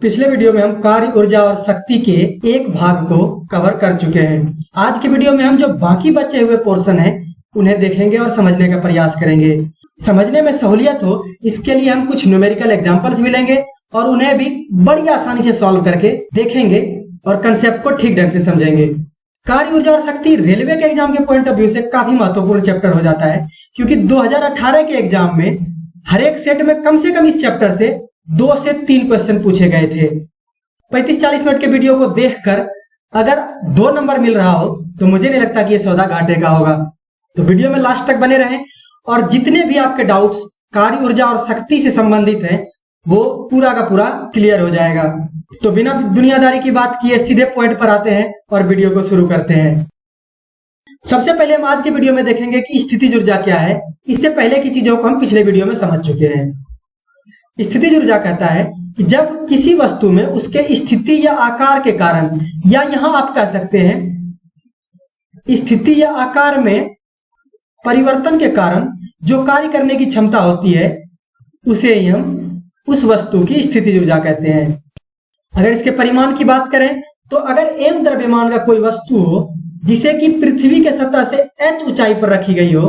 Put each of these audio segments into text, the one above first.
पिछले वीडियो में हम कार्य ऊर्जा और शक्ति के एक भाग को कवर कर चुके हैं। आज के वीडियो में हम जो बाकी बचे हुए पोर्शन हैं उन्हें देखेंगे और समझने का प्रयास करेंगे। समझने में सहूलियत हो इसके लिए हम कुछ न्यूमेरिकल एग्जांपल्स भी लेंगे और उन्हें भी बड़ी आसानी से सॉल्व करके देखेंगे और कंसेप्ट को ठीक ढंग से समझेंगे। कार्य ऊर्जा और शक्ति रेलवे के एग्जाम के पॉइंट ऑफ व्यू से काफी महत्वपूर्ण चैप्टर हो जाता है, क्योंकि 2018 के एग्जाम में हर एक सेट में कम से कम इस चैप्टर से 2 से 3 क्वेश्चन पूछे गए थे। 35-40 मिनट के वीडियो को देखकर अगर 2 नंबर मिल रहा हो तो मुझे नहीं लगता कि ये सौदा घाटे का होगा। तो वीडियो में लास्ट तक बने रहें और जितने भी आपके डाउट्स कार्य ऊर्जा और शक्ति से संबंधित हैं वो पूरा का पूरा क्लियर हो जाएगा। तो बिना दुनियादारी की बात किए सीधे पॉइंट पर आते हैं और वीडियो को शुरू करते हैं। सबसे पहले हम आज के वीडियो में देखेंगे कि स्थितिज ऊर्जा क्या है। इससे पहले की चीजों को हम पिछले वीडियो में समझ चुके हैं। स्थितिज ऊर्जा कहता है कि जब किसी वस्तु में उसके स्थिति या आकार के कारण, या यहां आप कह सकते हैं स्थिति या आकार में परिवर्तन के कारण जो कार्य करने की क्षमता होती है उसे ही हम उस वस्तु की स्थितिज ऊर्जा कहते हैं। अगर इसके परिमाण की बात करें तो अगर m द्रव्यमान का कोई वस्तु हो जिसे कि पृथ्वी के सतह से h ऊंचाई पर रखी गई हो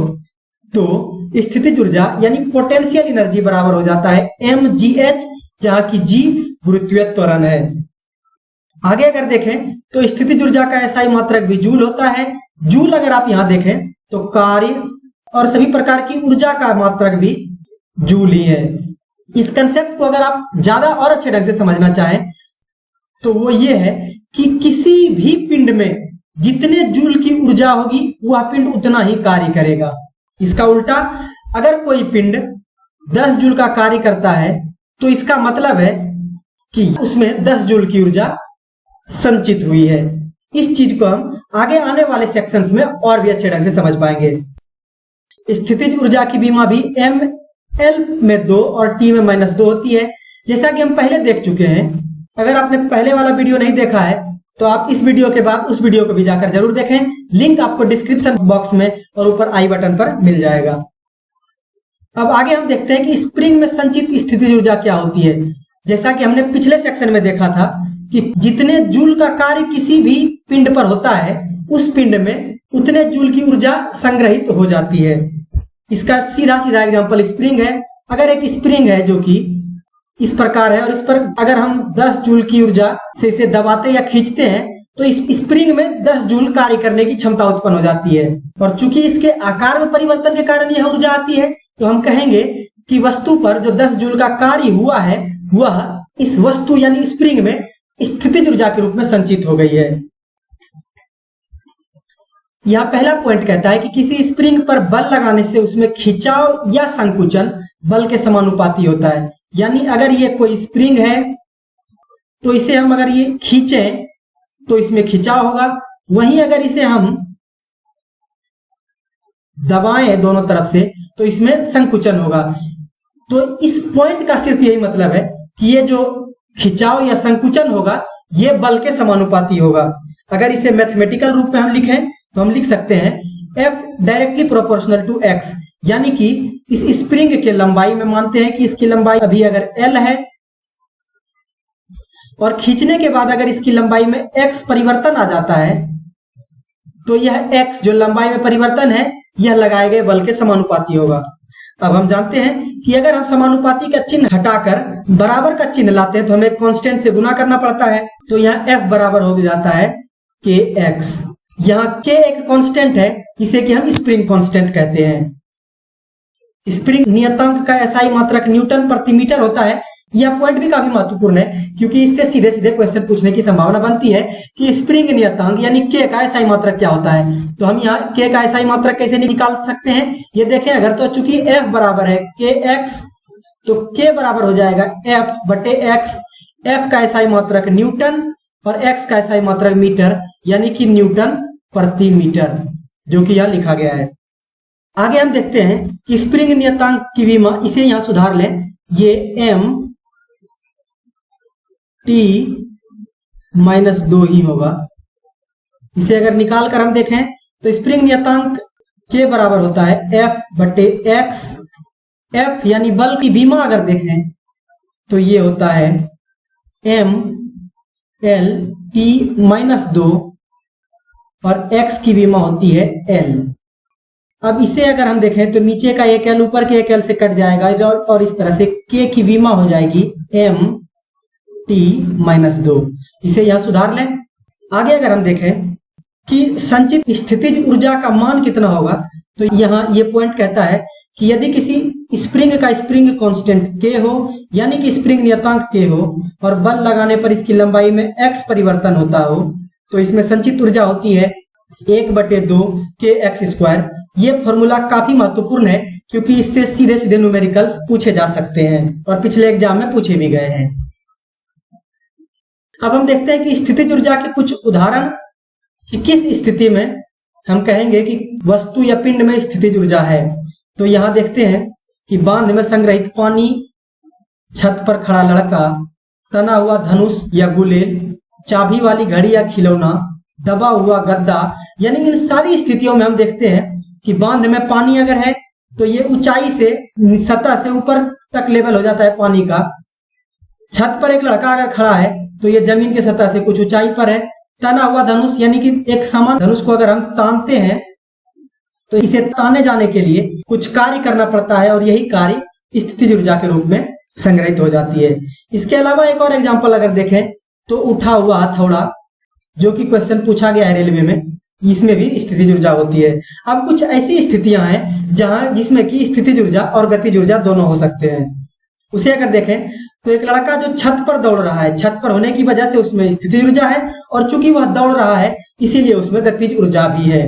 तो स्थितिज ऊर्जा यानी पोटेंशियल एनर्जी बराबर हो जाता है mgh, जहां की g गुरुत्वीय त्वरण है। आगे अगर देखें तो स्थितिज ऊर्जा का एसआई मात्रक भी जूल होता है। जूल अगर आप यहां देखें तो कार्य और सभी प्रकार की ऊर्जा का मात्रक भी जूल ही है। इस कंसेप्ट को अगर आप ज्यादा और अच्छे ढंग से समझना चाहें तो वो ये है कि किसी भी पिंड में जितने जूल की ऊर्जा होगी वह पिंड उतना ही कार्य करेगा। इसका उल्टा अगर कोई पिंड 10 जूल का कार्य करता है तो इसका मतलब है कि उसमें 10 जूल की ऊर्जा संचित हुई है। इस चीज को हम आगे आने वाले सेक्शंस में और भी अच्छे ढंग से समझ पाएंगे। स्थितिज ऊर्जा की विमा भी ml में 2 और t में -2 होती है, जैसा कि हम पहले देख चुके हैं। अगर आपने पहले वाला वीडियो नहीं देखा है तो आप इस वीडियो के बाद उस वीडियो को भी जाकर जरूर देखें। लिंक आपको डिस्क्रिप्शन बॉक्स में और ऊपर आई बटन पर मिल जाएगा। अब आगे हम देखते हैं कि स्प्रिंग में संचित स्थितिज ऊर्जा क्या होती है। जैसा कि हमने पिछले सेक्शन में देखा था कि जितने जूल का कार्य किसी भी पिंड पर होता है उस पिंड में उतने जूल की ऊर्जा संग्रहित हो जाती है। इसका सीधा सीधा एग्जांपल स्प्रिंग है। अगर एक स्प्रिंग है जो कि इस प्रकार है और इस पर अगर हम 10 जूल की ऊर्जा से इसे दबाते या खींचते हैं तो इस स्प्रिंग में 10 जूल कार्य करने की क्षमता उत्पन्न हो जाती है। और चूंकि इसके आकार में परिवर्तन के कारण यह ऊर्जा आती है तो हम कहेंगे कि वस्तु पर जो 10 जूल का कार्य हुआ है वह इस वस्तु यानी स्प्रिंग में स्थितिज ऊर्जा के रूप में संचित हो गई है। यह पहला पॉइंट कहता है कि किसी स्प्रिंग पर बल लगाने से उसमें खिंचाव या संकुचन बल के समानुपाती होता है। यानी अगर ये कोई स्प्रिंग है तो इसे हम अगर ये खींचें तो इसमें खिंचाव होगा, वहीं अगर इसे हम दबाएं दोनों तरफ से तो इसमें संकुचन होगा। तो इस पॉइंट का सिर्फ यही मतलब है कि ये जो खिंचाव या संकुचन होगा ये बल के समानुपाती होगा। अगर इसे मैथमेटिकल रूप में हम लिखें तो हम लिख सकते हैं F directly proportional to x, यानी कि इस स्प्रिंग के लंबाई में मानते हैं कि इसकी लंबाई अभी अगर L है और खींचने के बाद अगर इसकी लंबाई में x परिवर्तन आ जाता है तो यह x जो लंबाई में परिवर्तन है यह लगाए गए बल के समानुपाती होगा। अब हम जानते हैं कि अगर हम समानुपाती का चिन्ह हटाकर बराबर का चिन्ह लाते हैं तो हमें कांस्टेंट से गुना करना पड़ता है। तो यह F बराबर हो जाता है kx। यहाँ k एक कांस्टेंट है जिसे कि हम स्प्रिंग कांस्टेंट कहते हैं। स्प्रिंग नियतांक का एसआई मात्रक न्यूटन प्रति मीटर होता है। यह पॉइंट भी काफी महत्वपूर्ण है क्योंकि इससे सीधे सीधे क्वेश्चन पूछने की संभावना बनती है कि स्प्रिंग नियतांक यानी k का एसआई मात्रक क्या होता है। तो हम यहाँ k का एसआई मात्रक कैसे निकाल सकते हैं ये देखें। अगर तो चूंकि F बराबर है kx तो k बराबर हो जाएगा F बटे x। F का एसआई मात्रक न्यूटन और x का एसआई मात्रक मीटर यानी कि न्यूटन प्रति मीटर, जो कि यह लिखा गया है। आगे हम देखते हैं कि स्प्रिंग नियतांक की विमा, इसे यहां सुधार लें, ये m t -2 ही होगा। इसे अगर निकाल कर हम देखें तो स्प्रिंग नियतांक के बराबर होता है F बटे x। F यानी बल की विमा अगर देखें तो ये होता है एम एल टी माइनस 2 और x की विमा होती है l। अब इसे अगर हम देखें तो नीचे का एक l ऊपर के एक l से कट जाएगा और इस तरह से k की विमा हो जाएगी m t माइनस 2। इसे यहां सुधार लें। आगे अगर हम देखें कि संचित स्थितिज ऊर्जा का मान कितना होगा, तो यहाँ ये पॉइंट कहता है कि यदि किसी स्प्रिंग का स्प्रिंग कांस्टेंट k हो, यानी कि स्प्रिंग नियतांक k हो और बल लगाने पर इसकी लंबाई में x परिवर्तन होता हो, तो इसमें संचित ऊर्जा होती है 1/2 kx²। ये फॉर्मूला काफी महत्वपूर्ण है क्योंकि इससे सीधे सीधे न्यूमेरिकल्स पूछे जा सकते हैं और पिछले एग्जाम में पूछे भी गए हैं। अब हम देखते हैं कि स्थितिज ऊर्जा के कुछ उदाहरण, कि किस स्थिति में हम कहेंगे कि वस्तु या पिंड में स्थितिज ऊर्जा है। तो यहां देखते हैं कि बांध में संग्रहित पानी, छत पर खड़ा लड़का, तना हुआ धनुष या गुलेल, चाबी वाली घड़ी या खिलौना, दबा हुआ गद्दा। यानी इन सारी स्थितियों में हम देखते हैं कि बांध में पानी अगर है तो ये ऊंचाई से सतह से ऊपर तक लेवल हो जाता है पानी का। छत पर एक लड़का अगर खड़ा है तो ये जमीन के सतह से कुछ ऊंचाई पर है। तना हुआ धनुष, यानी कि एक समान धनुष को अगर हम तानते हैं तो इसे ताने जाने के लिए कुछ कार्य करना पड़ता है और यही कार्य स्थितिज ऊर्जा के रूप में संग्रहित हो जाती है। इसके अलावा एक और एग्जांपल अगर देखें तो उठा हुआ हथौड़ा, जो कि क्वेश्चन पूछा गया है रेलवे में, इसमें भी स्थितिज ऊर्जा होती है। अब कुछ ऐसी स्थितियां हैं जहां जिसमें कि स्थितिज ऊर्जा और गतिज ऊर्जा दोनों हो सकते हैं। उसे अगर देखें तो एक लड़का जो छत पर दौड़ रहा है, छत पर होने की वजह से उसमें स्थितिज ऊर्जा है और चूंकि वह दौड़ रहा है इसीलिए उसमें गतिज ऊर्जा भी है।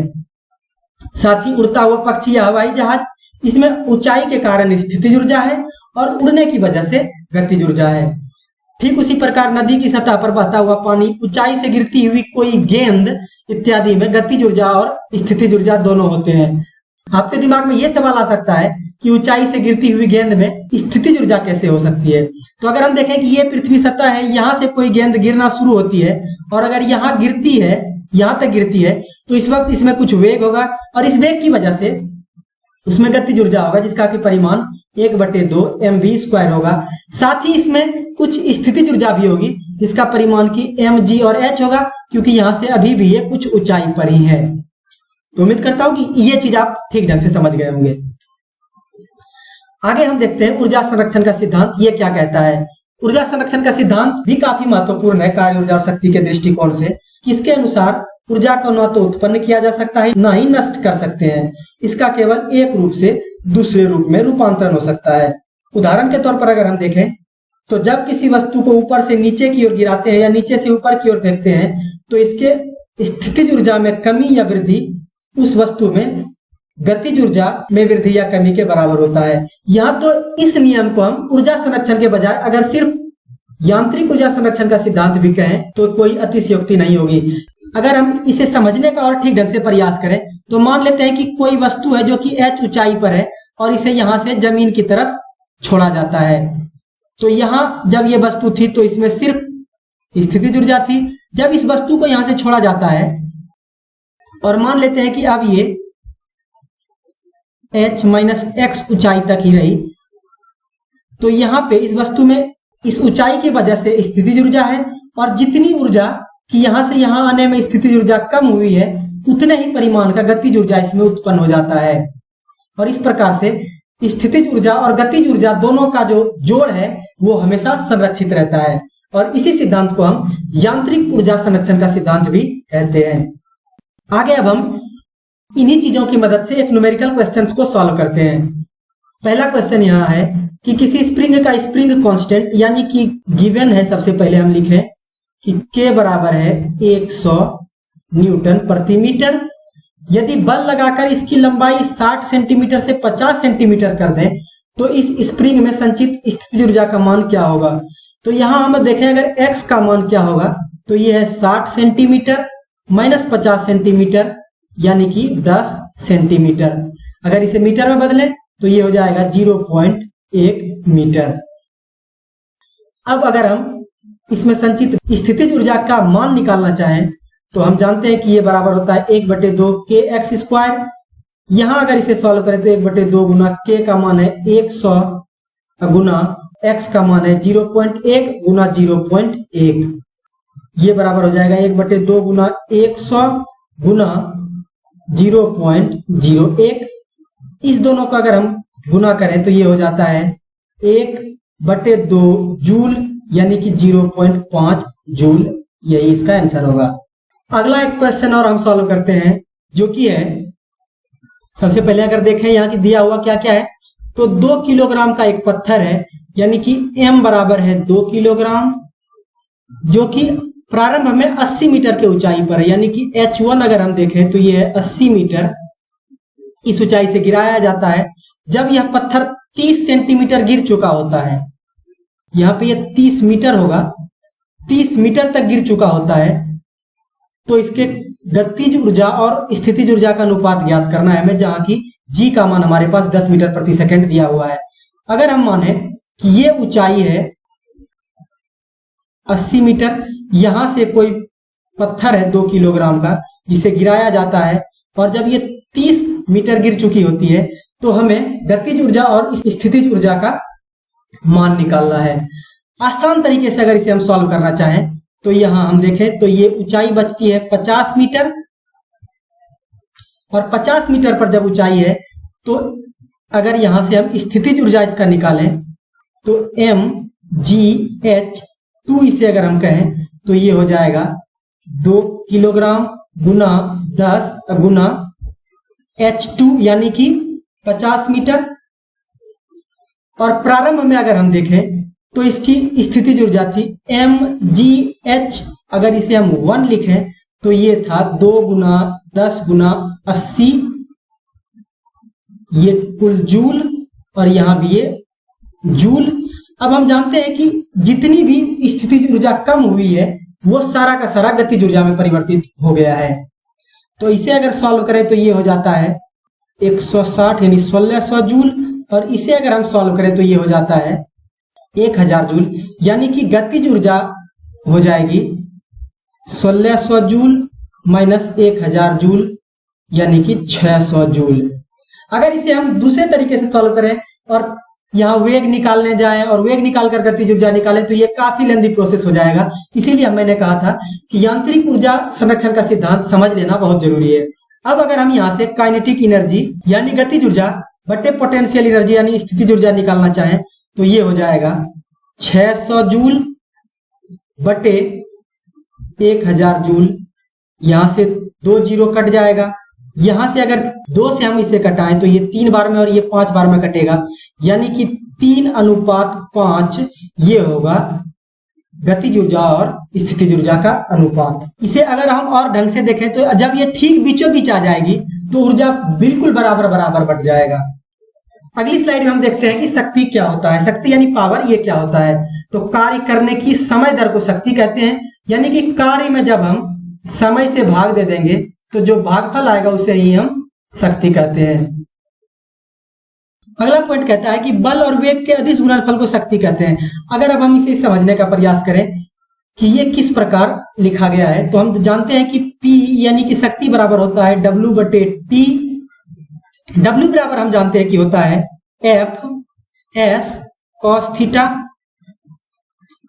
साथ ही उड़ता हुआ पक्षी या हवाई जहाज, इसमें ऊंचाई के कारण स्थितिज ऊर्जा है और उड़ने की वजह से गतिज ऊर्जा है। ठीक उसी प्रकार नदी की सतह पर बहता हुआ पानी, ऊंचाई से गिरती हुई कोई गेंद इत्यादि में गतिज ऊर्जा और स्थितिज ऊर्जा दोनों होते हैं। आपके दिमाग में यह सवाल आ सकता है कि ऊंचाई से गिरती हुई गेंद में स्थितिज ऊर्जा कैसे हो सकती है। तो अगर हम देखें कि ये पृथ्वी सतह है, यहां से कोई गेंद गिरना शुरू होती है और अगर यहाँ गिरती है, यहां तक गिरती है, तो इस वक्त इसमें कुछ वेग होगा और इस वेग की वजह से उसमें गतिज ऊर्जा होगा जिसका कि परिमाण 1/2 mv² होगा। साथ ही इसमें कुछ स्थितिज ऊर्जा भी होगी जिसका परिमाण की mg और h होगा, क्योंकि यहां से अभी भी ये कुछ ऊंचाई पर ही है। तो उम्मीद करता हूं कि ये चीज आप ठीक ढंग से समझ गए होंगे। आगे हम देखते हैं ऊर्जा संरक्षण का सिद्धांत ये क्या कहता है। ऊर्जा संरक्षण का सिद्धांत भी काफी महत्वपूर्ण है कार्य ऊर्जा और शक्ति के दृष्टिकोण से। इसके अनुसार ऊर्जा को न तो उत्पन्न किया जा सकता है न ही नष्ट कर सकते हैं, इसका केवल एक रूप से दूसरे रूप में रूपांतरण हो सकता है। उदाहरण के तौर पर अगर हम देखें तो जब किसी वस्तु को ऊपर से नीचे की ओर गिराते हैं या नीचे से ऊपर की ओर फेंकते हैं तो इसके स्थितिज ऊर्जा में कमी या वृद्धि उस वस्तु में गतिज ऊर्जा में वृद्धि या कमी के बराबर होता है। यहाँ तो इस नियम को हम ऊर्जा संरक्षण के बजाय अगर सिर्फ यांत्रिक ऊर्जा संरक्षण का सिद्धांत भी कहें तो कोई अतिशयोक्ति नहीं होगी। अगर हम इसे समझने का और ठीक ढंग से प्रयास करें तो मान लेते हैं कि कोई वस्तु है जो कि h ऊंचाई पर है और इसे यहां से जमीन की तरफ छोड़ा जाता है। तो यहां जब ये वस्तु थी तो इसमें सिर्फ स्थितिज ऊर्जा थी। जब इस वस्तु को यहां से छोड़ा जाता है और मान लेते हैं कि अब ये h - x ऊंचाई तक ही रही, तो यहाँ पे इस वस्तु में इस ऊंचाई की वजह से स्थितिज ऊर्जा है और जितनी ऊर्जा कि यहां से यहां आने में स्थितिज ऊर्जा कम हुई है उतने ही परिमाण का गतिज ऊर्जा इसमें उत्पन्न हो जाता है। और इस प्रकार से स्थितिज ऊर्जा और गतिज ऊर्जा दोनों का जो जोड़ है वो हमेशा संरक्षित रहता है और इसी सिद्धांत को हम यांत्रिक ऊर्जा संरक्षण का सिद्धांत भी कहते हैं। आगे अब हम इन्हीं चीजों की मदद से एक न्यूमेरिकल क्वेश्चंस को सॉल्व करते हैं। पहला क्वेश्चन यहाँ है कि किसी स्प्रिंग का स्प्रिंग कांस्टेंट यानी कि गिवन है, सबसे पहले हम लिखें कि K बराबर है 100 न्यूटन प्रति मीटर। यदि बल लगाकर इसकी लंबाई 60 सेंटीमीटर से 50 सेंटीमीटर कर दें तो इस स्प्रिंग में संचित स्थितिज ऊर्जा का मान क्या होगा। तो यहाँ हम देखें अगर x का मान क्या होगा तो ये है 60 सेंटीमीटर माइनस 50 सेंटीमीटर यानी कि 10 सेंटीमीटर। अगर इसे मीटर में बदलें तो ये हो जाएगा 0.1 मीटर। अब अगर हम इसमें संचित स्थितिज ऊर्जा का मान निकालना चाहें तो हम जानते हैं कि ये बराबर होता है 1/2 kx²। यहाँ अगर इसे सॉल्व करें तो 1/2 गुना k का मान है 100 गुना x का मान है 0.1 गुना 0.1, ये बराबर हो जाएगा 1/2 गुना 100 गुना 0.01। इस दोनों का अगर हम गुना करें तो ये हो जाता है 1/2 जूल, यानी कि 0.5 जूल। यही इसका आंसर होगा। अगला एक क्वेश्चन और हम सॉल्व करते हैं, जो कि है, सबसे पहले अगर देखें यहाँ की दिया हुआ क्या क्या है, तो 2 किलोग्राम का एक पत्थर है, यानी कि m बराबर है 2 किलोग्राम, जो कि प्रारंभ में 80 मीटर के ऊंचाई पर है, यानी कि h1 अगर हम देखें तो ये है 80 मीटर। इस ऊंचाई से गिराया जाता है। जब यह पत्थर 30 सेंटीमीटर गिर चुका होता है, यहाँ पे ये 30 मीटर होगा, 30 मीटर तक गिर चुका होता है, तो इसके गतिज ऊर्जा और स्थितिज ऊर्जा का अनुपात ज्ञात करना है हमें, जहां की g का मान हमारे पास 10 मीटर प्रति सेकंड दिया हुआ है। अगर हम माने कि ये ऊंचाई है 80 मीटर, यहां से कोई पत्थर है 2 किलोग्राम का, जिसे गिराया जाता है, और जब ये 30 मीटर गिर चुकी होती है, तो हमें गतिज ऊर्जा और स्थितिज ऊर्जा का मान निकालना है। आसान तरीके से अगर इसे हम सॉल्व करना चाहें तो यहां हम देखें तो ये ऊंचाई बचती है 50 मीटर, और 50 मीटर पर जब ऊंचाई है तो अगर यहां से हम स्थितिज ऊर्जा इसका निकालें तो mgh2 इसे अगर हम कहें तो ये हो जाएगा 2 किलोग्राम गुना 10 गुना h2, यानी कि 50 मीटर। और प्रारंभ में अगर हम देखें तो इसकी स्थितिज ऊर्जा थी mgh, अगर इसे हम 1 लिखें तो ये था 2 गुना 10 गुना 80, ये कुल जूल, और यहां भी ये जूल। अब हम जानते हैं कि जितनी भी स्थितिज ऊर्जा कम हुई है वो सारा का सारा गतिज ऊर्जा में परिवर्तित हो गया है। तो इसे अगर सॉल्व करें तो ये हो जाता है 160 यानी 1600 जूल, और इसे अगर हम सॉल्व करें तो ये हो जाता है 1000 जूल, यानी कि गतिज ऊर्जा हो जाएगी 1600 जूल माइनस 1000 जूल, यानी कि 600 जूल। अगर इसे हम दूसरे तरीके से सॉल्व करें और यहाँ वेग निकालने जाएं और वेग निकालकर गतिज ऊर्जा निकालें तो ये काफी लेंदी प्रोसेस हो जाएगा। इसीलिए मैंने कहा था कि यांत्रिक ऊर्जा संरक्षण का सिद्धांत समझ लेना बहुत जरूरी है। अब अगर हम यहाँ से काइनेटिक एनर्जी यानी गतिज ऊर्जा बटे पोटेंशियल एनर्जी यानी स्थितिज ऊर्जा निकालना चाहें तो ये हो जाएगा 600 जूल बटे 1000 जूल। यहां से 2 जीरो कट जाएगा, यहां से अगर 2 से हम इसे कटाएं तो ये 3 बार में और ये 5 बार में कटेगा, यानी कि 3:5 ये होगा गतिज ऊर्जा और स्थितिज ऊर्जा का अनुपात। इसे अगर हम और ढंग से देखें तो जब ये ठीक बीचों बीच आ जाएगी तो ऊर्जा बिल्कुल बराबर बराबर बढ़ जाएगा। अगली स्लाइड में हम देखते हैं कि शक्ति क्या होता है। शक्ति यानी पावर, ये क्या होता है? तो कार्य करने की समय दर को शक्ति कहते हैं, यानी कि कार्य में जब हम समय से भाग दे देंगे तो जो भागफल आएगा उसे ही हम शक्ति कहते हैं। अगला पॉइंट कहता है कि बल और वेग के अदिश गुणनफल को शक्ति कहते हैं। अगर अब हम इसे समझने का प्रयास करें कि ये किस प्रकार लिखा गया है तो हम जानते हैं कि P यानी कि शक्ति बराबर होता है W बटे T। W बराबर हम जानते हैं कि होता है F S cos थीटा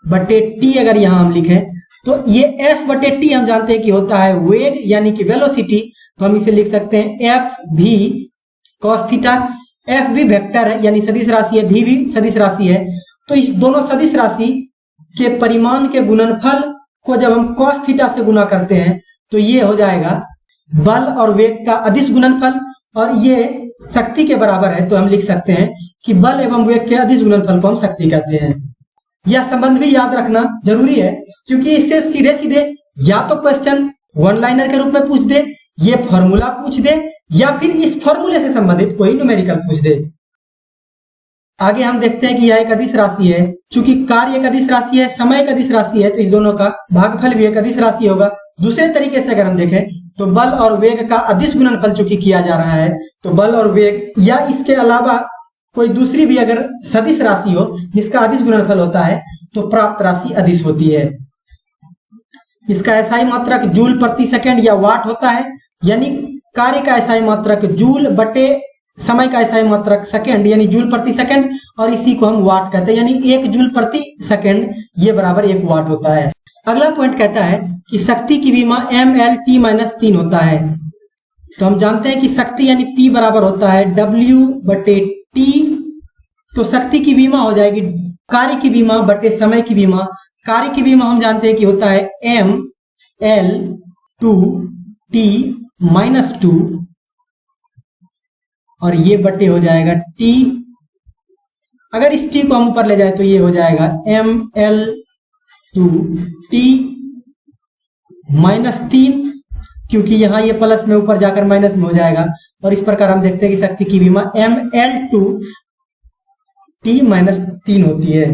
बटे T। अगर यहां हम लिखें तो ये S बटे T हम जानते हैं कि होता है वेग यानी कि वेलोसिटी, तो हम इसे लिख सकते हैं F V cos theta. F भी वेक्टर है यानी सदिश राशि है, V भी सदिश राशि है, तो इस दोनों सदिश राशि के परिमाण के गुणनफल को जब हम cos थीटा से गुना करते हैं तो ये हो जाएगा बल और वेग का अदिश गुणनफल, और ये शक्ति के बराबर है, तो हम लिख सकते हैं कि बल एवं वेग के अदिश गुणनफल को हम शक्ति कहते हैं। यह संबंध भी याद रखना जरूरी है क्योंकि इससे सीधे सीधे या तो क्वेश्चन वन लाइनर के रूप में पूछ दे, ये फॉर्मूला पूछ दे, या फिर इस फॉर्मूले से संबंधित कोई न्यूमेरिकल पूछ दे। आगे हम देखते हैं कि यह एक अदिश राशि है, चूंकि कार्य एक अदिश राशि है, समय एक अदिश राशि है, तो इस दोनों का भागफल भी एक अदिश राशि होगा। दूसरे तरीके से अगर हम देखें तो बल और वेग का अदिश गुणनफल चूंकि किया जा रहा है, तो बल और वेग या इसके अलावा कोई दूसरी भी अगर सदिश राशि हो जिसका अदिश गुणनफल होता है तो प्राप्त राशि अदिश होती है। इसका एसआई मात्रक जूल प्रति सेकंड या वाट होता है, यानी कार्य का एसआई मात्रक जूल बटे समय का SI मात्रक सेकंड यानी जूल प्रति सेकंड, और इसी को हम वाट कहते हैं, यानी 1 जूल प्रति सेकंड ये बराबर 1 वाट होता है। अगला पॉइंट कहता है कि शक्ति की विमा mLt-3 होता है। तो हम जानते हैं कि शक्ति यानी P बराबर होता है W/T। तो शक्ति की विमा हो जाएगी कार्य की विमा बटे समय की विमा। कार्य की विमा हम जानते हैं कि होता है mL/T-2 और ये बटे हो जाएगा T। अगर इस T को हम ऊपर ले जाए तो ये हो जाएगा mL/T-3, क्योंकि यहाँ ये प्लस में ऊपर जाकर माइनस में हो जाएगा। और इस प्रकार हम देखते हैं कि शक्ति की विमा mL/T-3 होती है।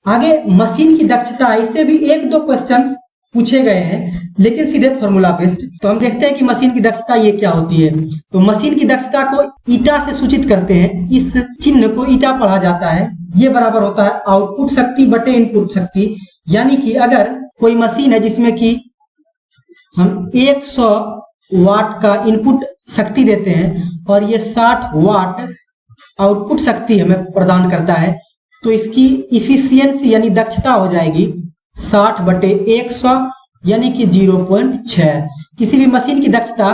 आगे मशीन की दक्षता, इससे भी 1-2 क्वेश्चंस पूछे गए हैं लेकिन सीधे फॉर्मूला बेस्ड। तो हम देखते हैं कि मशीन की दक्षता ये क्या होती है। तो मशीन की दक्षता को ईटा से सूचित करते हैं, इस चिन्ह को ईटा पढ़ा जाता है। ये बराबर होता है आउटपुट शक्ति बटे इनपुट शक्ति। यानी कि अगर कोई मशीन है जिसमें कि हम 100 वाट का इनपुट शक्ति देते हैं और ये 60 वाट आउटपुट शक्ति हमें प्रदान करता है, तो इसकी इफिशियंसी यानी दक्षता हो जाएगी 60/100 यानी कि 0.6। किसी भी मशीन की दक्षता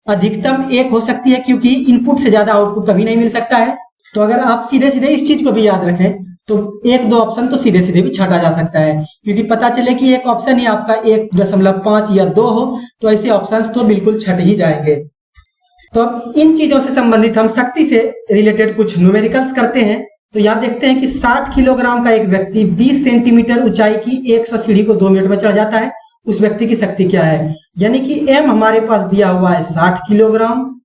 अधिकतम 1 हो सकती है, क्योंकि इनपुट से ज्यादा आउटपुट कभी नहीं मिल सकता है। तो अगर आप सीधे सीधे इस चीज को भी याद रखें तो 1-2 ऑप्शन तो सीधे सीधे भी छाटा जा सकता है, क्योंकि पता चले कि एक ऑप्शन ही आपका 1.5 या 2 हो तो ऐसे ऑप्शंस तो बिल्कुल छट ही जाएंगे। तो अब इन चीजों से संबंधित हम शक्ति से रिलेटेड कुछ न्यूमेरिकल्स करते हैं। तो यहाँ देखते हैं कि 60 किलोग्राम का एक व्यक्ति 20 सेंटीमीटर ऊंचाई की 100 सीढ़ी को 2 मिनट में चढ़ जाता है। उस व्यक्ति की शक्ति क्या है? यानी कि m हमारे पास दिया हुआ है 60 किलोग्राम,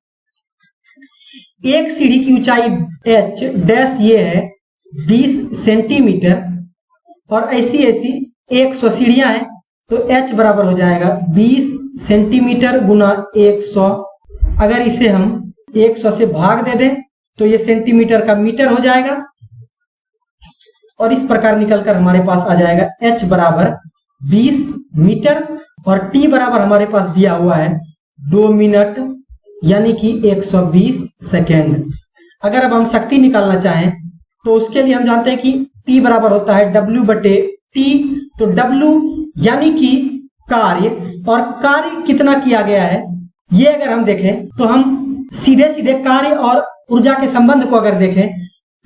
एक सीढ़ी की ऊंचाई h डैश ये है 20 सेंटीमीटर, और ऐसी 100 सीढ़ियां हैं। तो h बराबर हो जाएगा 20 सेंटीमीटर गुना 100। अगर इसे हम 100 से भाग दे दें तो ये सेंटीमीटर का मीटर हो जाएगा, और इस प्रकार निकलकर हमारे पास आ जाएगा h बराबर 20 मीटर और t बराबर हमारे पास दिया हुआ है 2 मिनट यानी कि 120 सेकेंड। अगर अब हम शक्ति निकालना चाहें तो उसके लिए हम जानते हैं कि P बराबर होता है W/T। तो W यानी कि कार्य, और कार्य कितना किया गया है ये अगर हम देखें तो हम सीधे सीधे कार्य और ऊर्जा के संबंध को अगर देखें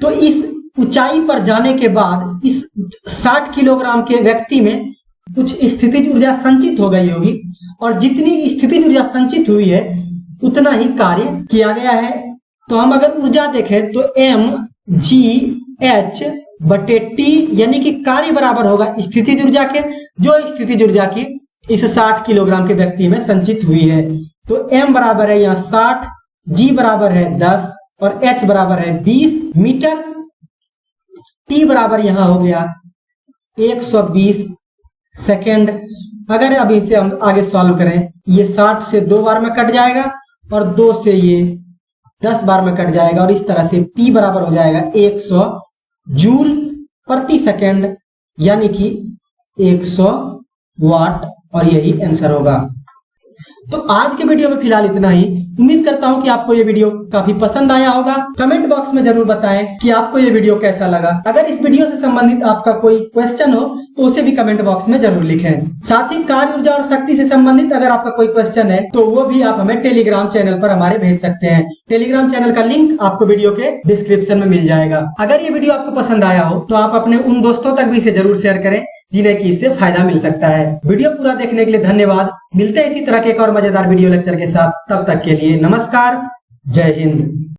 तो इस ऊंचाई पर जाने के बाद इस 60 किलोग्राम के व्यक्ति में कुछ स्थितिज ऊर्जा संचित हो गई होगी, और जितनी स्थितिज ऊर्जा संचित हुई है उतना ही कार्य किया गया है। तो हम अगर ऊर्जा देखें तो mgh/T यानी कि कार्य बराबर होगा स्थितिज ऊर्जा के, जो स्थितिज ऊर्जा की इस 60 किलोग्राम के व्यक्ति में संचित हुई है। तो m बराबर है यहाँ 60, g बराबर है 10 और h बराबर है 20 मीटर। t बराबर यहाँ हो गया 120 सेकेंड। अगर अब इसे हम आगे सॉल्व करें, ये 60 से 2 बार में कट जाएगा और 2 से ये 10 बार में कट जाएगा, और इस तरह से P बराबर हो जाएगा 100 जूल प्रति सेकेंड यानी कि 100 वाट, और यही आंसर होगा। तो आज के वीडियो में फिलहाल इतना ही। उम्मीद करता हूं कि आपको ये वीडियो काफी पसंद आया होगा। कमेंट बॉक्स में जरूर बताएं कि आपको ये वीडियो कैसा लगा। अगर इस वीडियो से संबंधित आपका कोई क्वेश्चन हो तो उसे भी कमेंट बॉक्स में जरूर लिखें। साथ ही कार्य ऊर्जा और शक्ति से संबंधित अगर आपका कोई क्वेश्चन है तो वो भी आप हमें टेलीग्राम चैनल पर हमारे भेज सकते हैं। टेलीग्राम चैनल का लिंक आपको वीडियो के डिस्क्रिप्शन में मिल जाएगा। अगर ये वीडियो आपको पसंद आया हो तो आप अपने उन दोस्तों तक भी इसे जरूर शेयर करें जिन्हें कि इससे फायदा मिल सकता है। वीडियो पूरा देखने के लिए धन्यवाद। मिलते हैं इसी तरह के एक और मजेदार वीडियो लेक्चर के साथ। तब तक के लिए नमस्कार, जय हिंद।